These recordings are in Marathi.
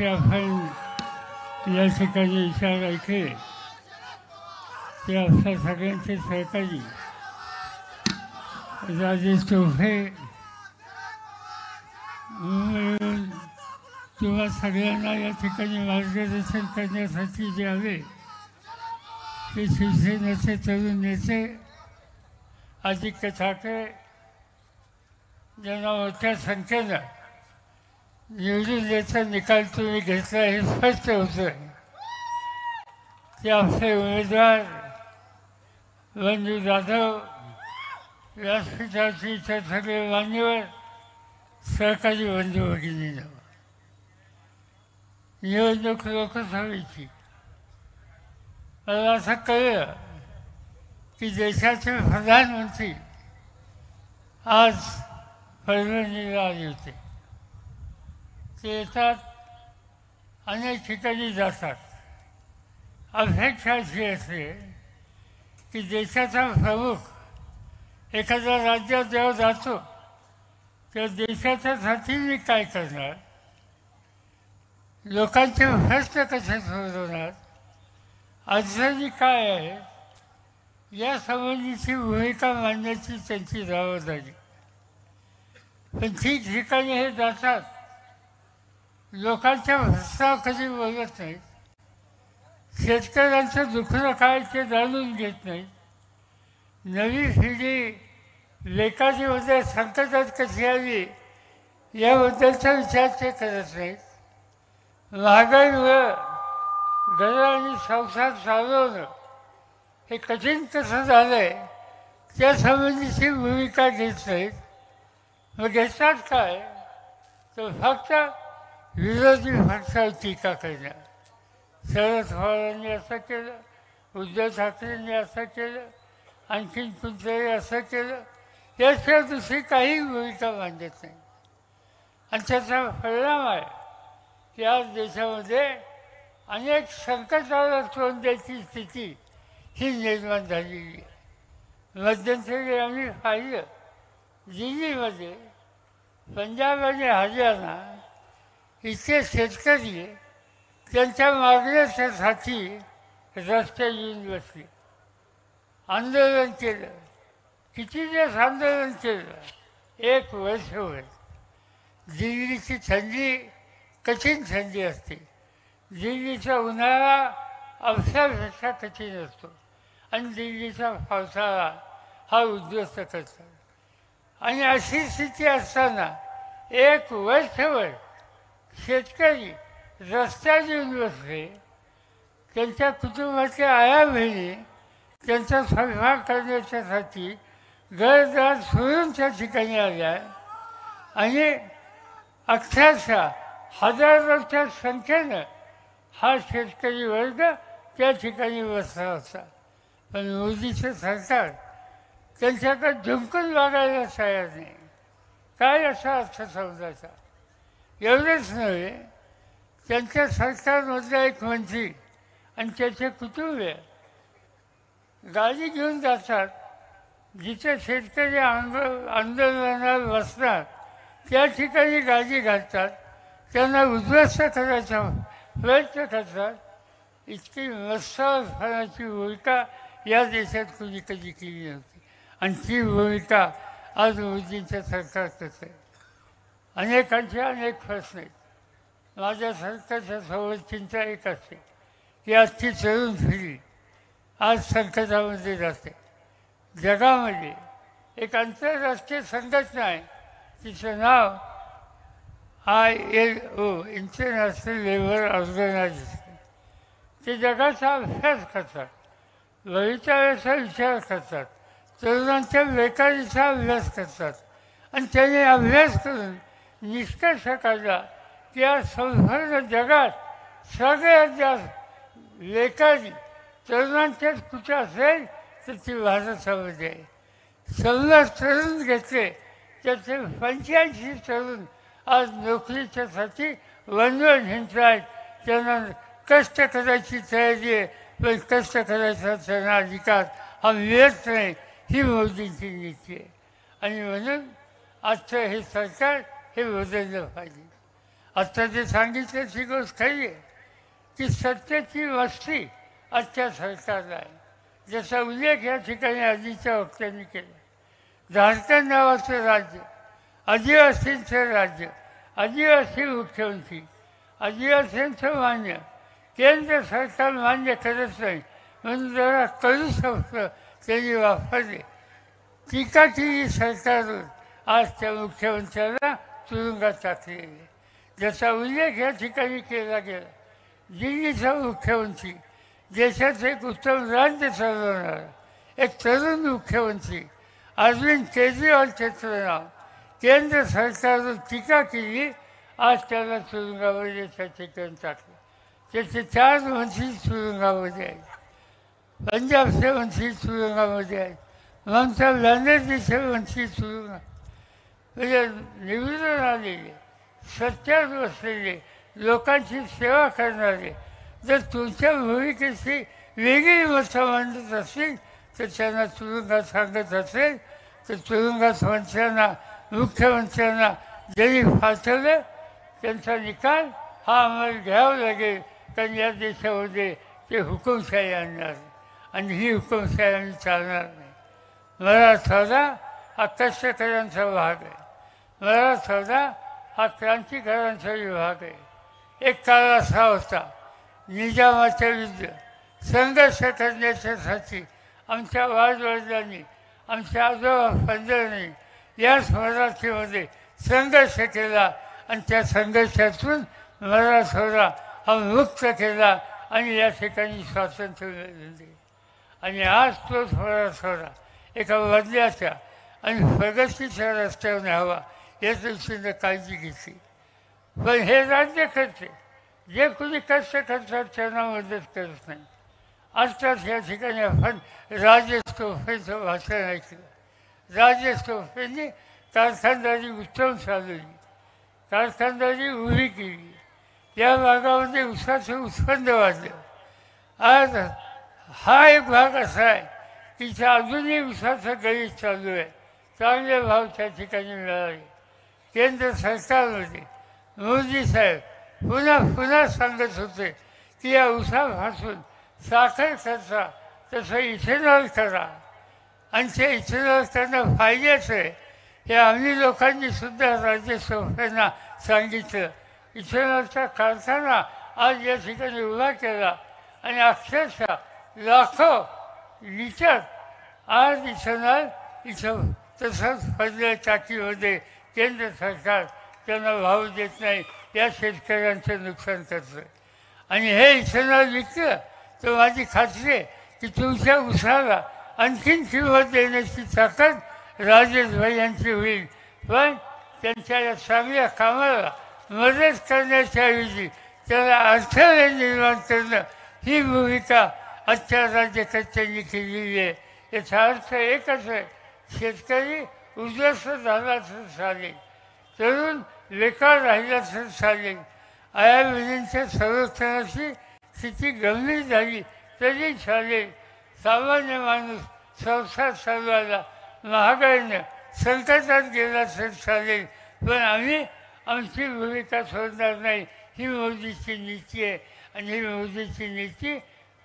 की आपण या ठिकाणी इशारा ऐकले की आपल्या सगळ्यांचे सहकारी राजेश टोपे मिळून किंवा सगळ्यांना या ठिकाणी मार्गदर्शन करण्यासाठी जे आले ते शिवसेनेचे तरुण नेते आदित्य ठाकरे ज्यांना मोठ्या संख्येनं निवडून द्यायचा निकाल तुम्ही घेतला हे स्पष्ट होतं की आपले उमेदवार बंधू जाधव व्यासपीठाचे इतर सगळे मान्यवर सहकारी बंधू भगिनींनो, निवडणूक लोकसभेची मला असं कळलं की देशाचे प्रधानमंत्री आज परभणीला आले होते. ते येतात, अनेक ठिकाणी जातात. अपेक्षा अशी असते की देशाचा प्रमुख एखाद्या राज्यात जेव्हा जातो तेव्हा देशाच्यासाठी मी काय करणार, लोकांचे प्रश्न कसे सोडवणार, अडचणी काय आहे या संबंधीची भूमिका मांडण्याची त्यांची जबाबदारी. पण ठिकठिकाणी हे जातात, लोकांच्या प्रश्नावर कधी बोलत नाहीत, शेतकऱ्यांचं दुखणं काय ते जाणून घेत नाहीत, नवी पिढी लेखाजीमध्ये संकटात कशी आली याबद्दलचा विचार ते करत नाहीत. महागाईमुळं घर आणि संसार चालवणं हे कठीण कसं झालं आहे त्यासंबंधीची भूमिका घेत नाहीत. मग घेतात काय, तर फक्त विरोधी पक्षावर टीका करणं. शरद पवारांनी असं केलं, उद्धव ठाकरेंनी असं केलं, आणखीन कुठेही असं केलं, याशिवाय दुसरी काही भूमिका मांडत नाही. आणि त्याचा परिणाम आहे की आज देशामध्ये अनेक संकटाला तोंड द्यायची स्थिती ही निर्माण झालेली आहे. मध्यंतरी आम्ही पाहिलं दिल्लीमध्ये, पंजाब आणि हरियाणा इथे शेतकरी त्यांच्या मागण्यासाठी रस्त्यावर येऊन बसले, आंदोलन केलं. किती दिवस आंदोलन केलं, 1 वर्षभर. दिल्लीची थंडी कठीण थंडी असते, दिल्लीचा उन्हाळा अवसापेक्षा कठीण असतो आणि दिल्लीचा पावसाळा हा उद्ध्वस्त करतात. आणि अशी स्थिती असताना 1 वर्षभर शेतकरी रस्त्यावर येऊन बसले. त्यांच्या कुटुंबाच्या आया बहिणी त्यांचा स्वयंपाक करण्याच्यासाठी घरदार सोडून त्या ठिकाणी आल्या आणि अक्षरशः हजारोच्या संख्येनं हा शेतकरी वर्ग त्या ठिकाणी बसला होता. पण मोदीचं सरकार त्यांच्याकडे झुंकून बघायला तयार नाही. काय असा अर्थ समजायचा. एवढंच नव्हे, त्यांच्या सरकारमधला एक मंत्री आणि त्याचे कुटुंबीय गाडी घेऊन जातात, जिथे शेतकरी आंदोलनात बसणार त्या ठिकाणी गाडी घालतात, त्यांना उद्ध्वस्त करायचा प्रयत्न करतात. इतकी मत्सरपणाची भूमिका या देशात कोणी कधी केली नव्हती आणि ती भूमिका आज मोदींच्या सरकार करत आहे. अनेकांचे अनेक प्रश्न आहेत. माझ्या सरकारच्या समोर चिंता एक असते की आजची तरुण पिढी आज संकटामध्ये जाते. जगामध्ये एक आंतरराष्ट्रीय संघटना आहे, तिचं नाव ILO, इंटरनॅशनल लेबर ऑर्गनायझेशन. ते जगाचा अभ्यास करतात, भवितव्याचा विचार करतात, तरुणांच्या बेकारीचा अभ्यास करतात आणि त्याने अभ्यास करून निष्कर्ष काढला की आज संपूर्ण जगात सगळ्यात जास्त बेकारी तरुणांच्याच कुठे असेल तर ती भारतामध्ये आहे. 16 तरुण घेतले, त्याचे 85 तरुण आज नोकरीच्यासाठी वनवन हिंडत आहेत. त्यांना कष्ट करायची तयारी आहे, पण कष्ट करायचा त्यांना अधिकार हा मिळत नाही. ही मोदींची नीती आहे आणि म्हणून आजचं हे सरकार हे बदललं पाहिजे. आता ते सांगितल्याची गोष्ट खरी आहे की सत्याची वस्ती आजच्या सरकारला आहे. जसा उल्लेख या ठिकाणी आधीच्या वक्त्यांनी केला. झारखंड नावाचं राज्य, आदिवासींचं राज्य, आदिवासी मुख्यमंत्री, आदिवासींचं मान्य, केंद्र सरकार मान्य करत नाही म्हणून जरा कडू शब्द त्यांनी वापरले. टीका केली सरकारवर. आज त्या मुख्यमंत्र्याला तुरुंगात टाकले गेले. ज्याचा उल्लेख या ठिकाणी केला गेला. दिल्लीचा मुख्यमंत्री, देशाचं एक उत्तम राज्य चालवणारा एक तरुण मुख्यमंत्री अरविंद केजरीवाल त्याचं नाव, केंद्र सरकारवर टीका केली. आज त्याला तुरुंगामध्ये त्या ठिकाणी टाकलं. त्याचे 4 मंत्री तुरुंगामध्ये आहेत. पंजाबचे मंत्री तुरुंगामध्ये आहेत. ममता बॅनर्जीचे मंत्री तुरुंगात म्हणजे निवडून आलेले, सत्यात बसलेले, लोकांची सेवा करणारे जर तुमच्या भूमिकेची वेगळी मतं मांडत असतील तर त्यांना तुरुंगात सांगत असेल तर तुरुंगात मंत्र्यांना, मुख्यमंत्र्यांना जरी पाठवलं त्यांचा निकाल हा आम्हाला घ्यावा लागेल. कारण या देशामध्ये ते हुकुमशाही आणणार आणि ही हुकुमशाही आम्ही चालणार नाही. मराठवाडा हा कष्टकऱ्यांचा भाग आहे. मराठवाडा हा क्रांतिकारांचा विभाग आहे. एक काळ असा होता निजामाच्या विरुद्ध संघर्ष करण्याच्यासाठी आमच्या वादवडिलांनी, आमच्या आजोबा पंजांनी याच मराठीमध्ये संघर्ष केला आणि त्या संघर्षातून मराठवाडा हा मुक्त केला आणि या ठिकाणी स्वातंत्र्य मिळवून दिले. आणि आज तोच मराठवाडा एका बदल्याच्या आणि प्रगतीच्या रस्त्यावर न्यावा या दृष्टीनं काळजी घेतली. पण हे राज्यकर्ते जे कुणी कष्ट करतात त्यांना मदत करत नाही. आजकाल या ठिकाणी आपण राजेश टोपेचं भाषण ऐकलं. राजेश टोपेंनी कारखानदारी उत्तम चालवली, कारखानदारी उभी केली, या भागामध्ये ऊसाचं उत्पन्न वाढलं. आज हा एक भाग असा आहे की अजूनही ऊसाचं गळीत चालू आहे. चांगले भाव त्या ठिकाणी मिळाले. केंद्र सरकारमध्ये मोदी साहेब पुन्हा सांगत होते की या ऊसापासून साखर करता तसं इथेनॉल करा आणि ते इथेनॉल करणं फायद्याचं आहे. हे आम्ही लोकांनी सुद्धा राज्यसभेना सांगितलं. इथेनॉलचा कारखाना आज या ठिकाणी उभा केला आणि अक्षरशः लाखो लिटर आज इथेनॉल इथं तसंच पडल्या टाकीमध्ये केंद्र सरकार त्यांना भाव देत नाही. या शेतकऱ्यांचं नुकसान करतं आणि हे इथेनॉल विकलं तर माझी खात्री आहे की तुमच्या ऊसाला आणखीन किंमत देण्याची ताकद राजेशभाई यांची होईल. पण त्यांच्या या चांगल्या कामाला मदत करण्याच्या ऐवजी त्याला अडथळे निर्माण करणं ही भूमिका आजच्या राज्यकर्त्यांनी केलेली आहे. याचा अर्थ एकच आहे, शेतकरी उद्ध्वस्त झाला तर चालेल, तरुण बेकार राहिला तर चालेल. आयाविधींच्या संरक्षणाची स्थिती गंभीर झाली तरी चालेल. सामान्य माणूस संसार चालवायला महागाईनं संकटात गेला तर चालेल. पण आम्ही आमची भूमिका सोडणार नाही. ही मोदीची नीती आहे आणि ही मोदीची नीती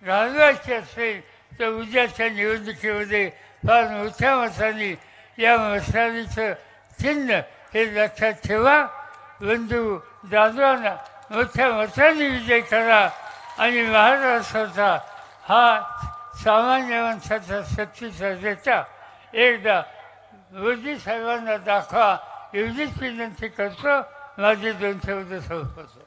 घालवायची असेल तर उद्याच्या निवडणुकीमध्ये फार मोठ्या मताने या मशालीचं चिन्ह हे लक्षात ठेवा. बंधू दादवांना मोठ्या मताने विजय करा आणि महाराष्ट्राचा हा सामान्य माणसाचा शक्तीचा देता एकदा मोदी साहेबांना दाखवा एवढीच विनंती करतो. माझे 2 शब्द संपवतो.